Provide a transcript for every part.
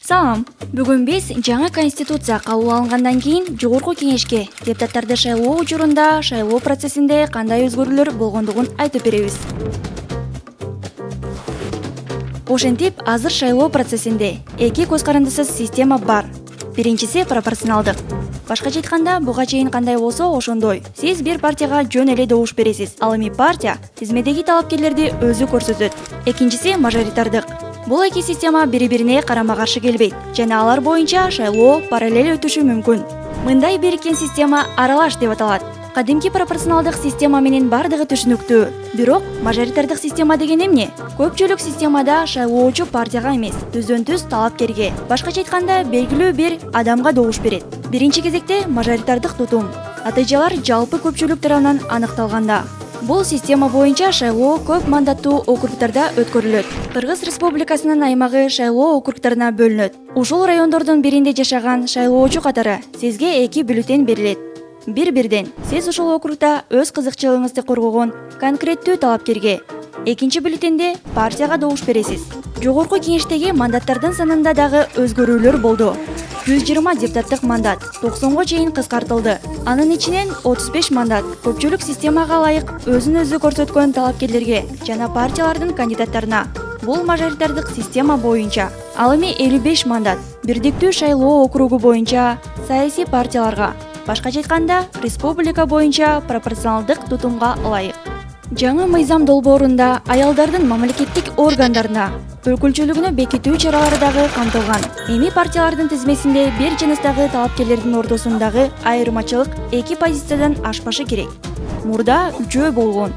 Салам. Бүгүн биз жаңы конституция кабыл алынгандан кийин Жогорку Кеңешке депутаттарды шайлоо учурунда шайлоо процессинде кандай өзгөрүүлөр болгондугун айтып беребиз. Ошентип, азыр шайлоо процессинде эки көз карандысыз система бар. Биринчиси пропорционалдык. Башкача айтканда, буга чейин кандай болсо ошондой. Сиз бир партияга жөн эле добуш бересиз. Ал эми партия тизмедеги талапкерлерди өзү көрсөтөт. Экинчиси мажоритардык. Бул эки система бири-бирине карама-каршы келбейт жана алар боюнча шайлоо параллель өтүшү мүмкүн. Мындай бириккен система аралаш деп аталат. Кадимки пропорционалдык система менен бардыгы түшүнүктүү. Бирок мажоритардык система деген эмне? Көпчүлүк системада шайлоочу партияга эмес, түздөн-түз талапкерге, башкача айтканда белгилүү бир адамга добуш берет. Биринчи кезекте мажоритардык тутум. Натыйжалар жалпы көпчүлүк тарабынан аныкталганда. Бул система боюнча шайлоо көп мандаттуу округдарда өткөрүлөт. Кыргыз Республикасынын аймагы шайлоо округдарына бөлүнөт. Ушул райондордун биринде жашаган шайлоочу катары сизге 2 бюллетень берилет. Бир-бирден сиз ушул округда өз кызыкчылыгыңызды коргогон конкреттүү талапкерге, экинчи бюллетенде партияга добуш бересиз. Жогорку Кеңештеги мандаттардын санында дагы өзгөрүүлөр болду. 120 депутаттык мандат 90го чейин кыскартылды. Анын ичинен 35 мандат көпчүлүк системага ылайык өзүн өзү көрсөткөн талапкерлерге жана партиялардын кандидаттарына. Бул мажоритардык система боюнча. Ал эми 55 мандат бирдиктүү шайлоо округу боюнча саясий партияларга. Башкача айтканда, республика боюнча пропорционалдык тутумга ылайык. Жаңы мыйзам долбоорунда аялдардын мамлекеттик органдарына өкүлчүлүгүнө бекитүү чаралары дагы камтылган. Эми партиялардын тизмесинде бир жыныстагы талапкерлердин ортосундагы айырмачылык 2 позициядан ашпашы керек. Мурда 3 болгон.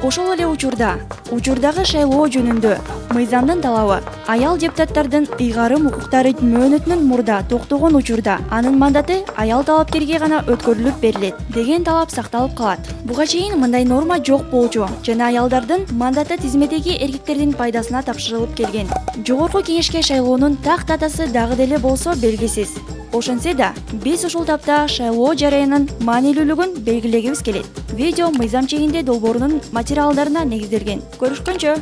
Ошол эле учурдагы шайлоо жөнүндө мыйзамдын талабы аял депутаттардын ыйгарым укуктары мөөнөтүнүн мурда токтогон учурда анын мандаты аял талапкерге гана өткөрүлүп берилет деген талап сакталып калат. Буга чейин мындай норма жок болчу жана аялдардын мандаты тизмедеги эркектердин пайдасына тапшырылып келген. Жогорку Кеңешке шайлоонун так датасы дагы деле болсо белгисиз. Ошентсе да, биз ушул тапта шайлоо жараянын маанилүүлүгүн белгилегибиз келет. Видео мыйзам чегинде долбоорунун материалдарына негизделген. Көрүшкөнчө.